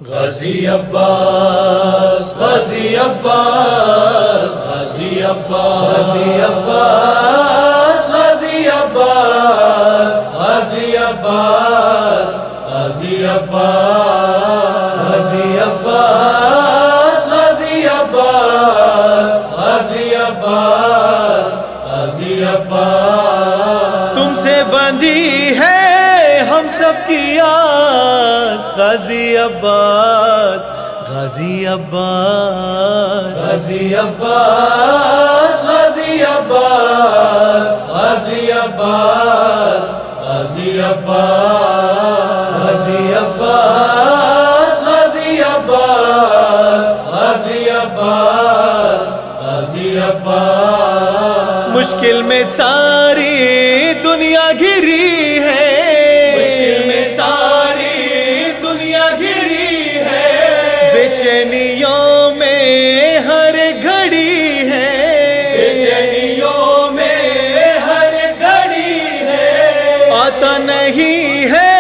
غازی عباس غازی عباس غازی عباس غازی عباس غازی عباس غازی عباس غازی عباس غازی عباس غازی عباس غازی عباس تم سے بندھی ہے ہم سب کی آس غازی عباس غازی عباس غازی عباس غازی عباس غازی عباس غازی عباس غازی عباس غازی عباس غازی عباس غازی عباس مشکل میں ساری دنیا گھری ہے، مشکل میں ساری دنیا گھری ہے، بے چینیوں میں ہر گھڑی ہے، بے چینیوں میں ہر گھڑی ہے، آتا نہیں ہے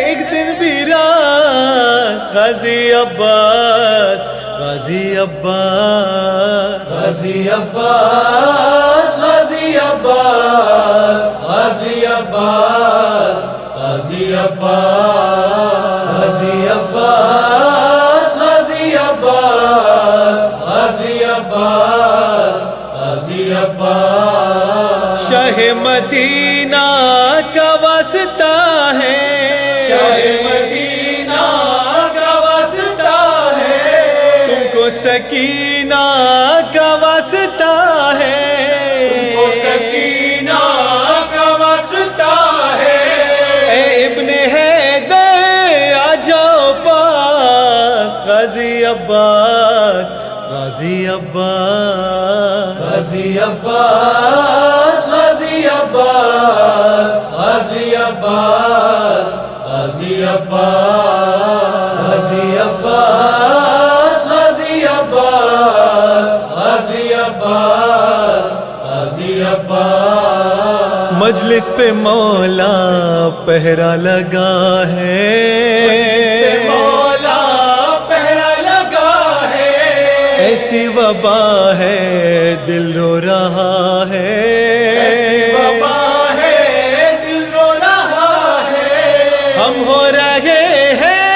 ایک دن بھی راس غازی عباس غازی عباس غازی عباس غازی عباس غازی عباس غازی عباس غازی عباس غازی عباس غازی عباس غازی عباس شاہ مدینہ کا واسطہ ہے، شاہ مدینہ کا واسطہ ہے، تم کو سکینہ کا واسطہ ہے، وہ سکینہ کا واسطہ ہے، اے ابن حیدر آ جاؤ پاس غازی عباس غازی عباس غازی عباس غازی عباس غازی عباس غازی عباس غازی عباس غازی عباس غازی عباس غازی عباس مجلس پہ مولا پہرا لگا ہے، مولا پہرا لگا ہے، ایسی وبا ہے دل رو رہا ہے، ایسی وبا ہے دل رو رہا ہے، ہم ہو رہے ہیں،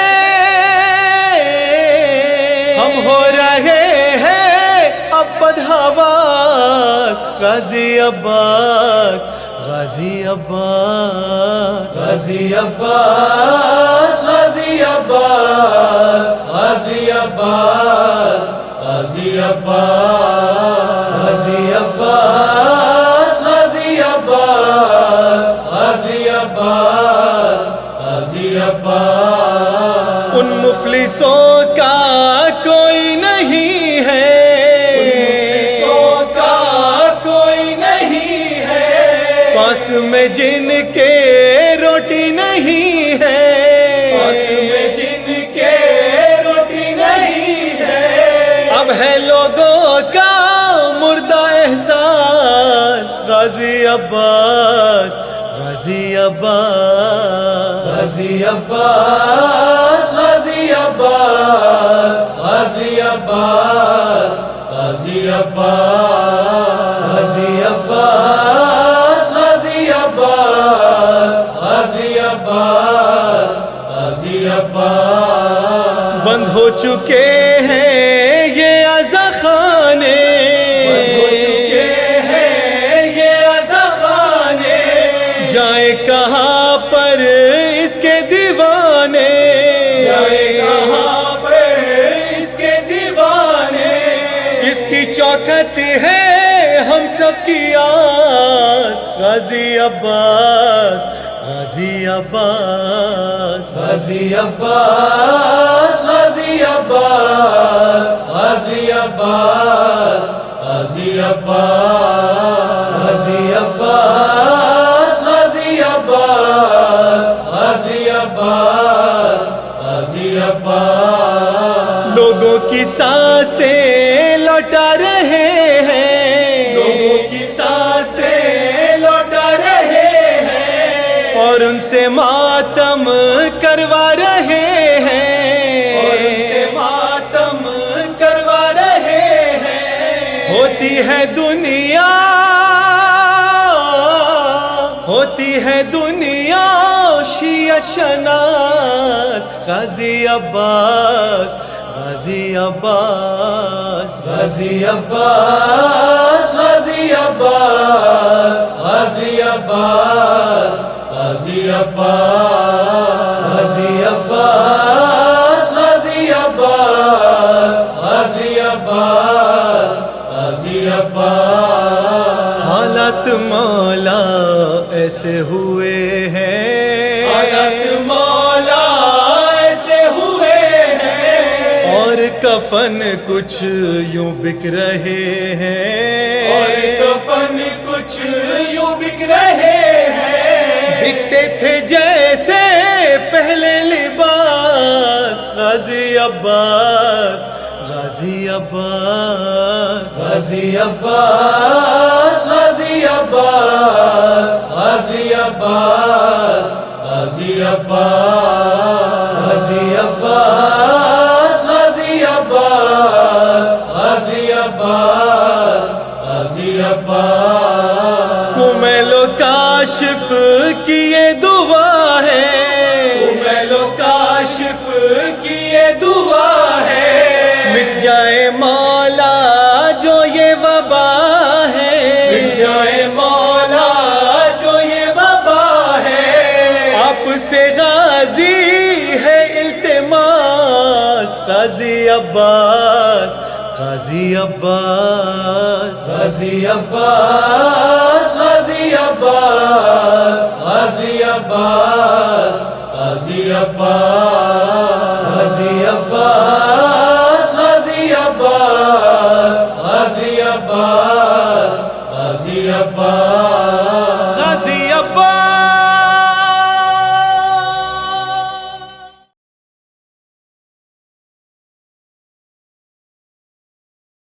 ہم ہو رہے ہیں اب بدحواس غازی عباس غازی عباس غازی عباس غازی عباس غازی عباس غازی عباس غازی عباس غازی عباس غازی عباس غازی عباس ان مفلسوں کا کوئی نہیں ہے، مفلسوں کا کوئی نہیں ہے، پاس میں جن کے روٹی نہیں ہے، پاس میں جن کے روٹی نہیں ہے، اب ہے لوگوں کا مردہ احساس غازی عباس غازی عباس غازی عباس غازی عباس غازی عباس غازی عباس غازی عباس غازی عباس غازی عباس غازی عباس بند ہو چکے ہیں یہ عزا خانے، بند ہو چکے ہیں یہ عزاخانے، جائیں کہاں پر اس کے دیوانے، جائے کہاں پر اس کے دیوانے، اس کی چوکھٹ ہے ہم سب کی آس غازی عباس غازی عباس غازی عباس غازی عباس غازی عباس غازی عباس غازی عباس غازی عباس غازی عباس غازی عباس لوگوں کی سانسیں لوٹا رہے ہیں، لوگوں کی سانسیں لوٹا رہے ہیں، اور ان سے ماتم کروا رہے ہیں، اور ہوتی ہے دنیا شیعہ شناس غازی عباس غازی عباس غازی عباس غازی عباس غازی عباس غازی عباس غازی عباس غازی عباس غازی عباس غازی عباس حالات مولا ایسے ہوئے ہیں حالات مولا ایسے ہوئے ہیں اور کفن کچھ یوں بک رہے ہیں اور کفن کچھ یوں بک رہے ہیں بکتے تھے جیسے پہلے لباس غازی عباس غازی عباس غازی عباس غازی عباس غازی عباس غازی عباس غازی عباس غازی عباس غازی عباس غازی عباس کمیلو کاشف کی یہ دعا ہے کمیلو کاشف کی یہ دعا ہے مٹ جائے مولا جو یہ وبا ہے مٹ جائے مولا جو یہ وبا ہے آپ سے غازی ہے التماس غازی عباس غازی عباس غازی عباس غازی عباس غازی عباس غازی عباس غازی عباس غازی عباس غازی عباس غازی عباس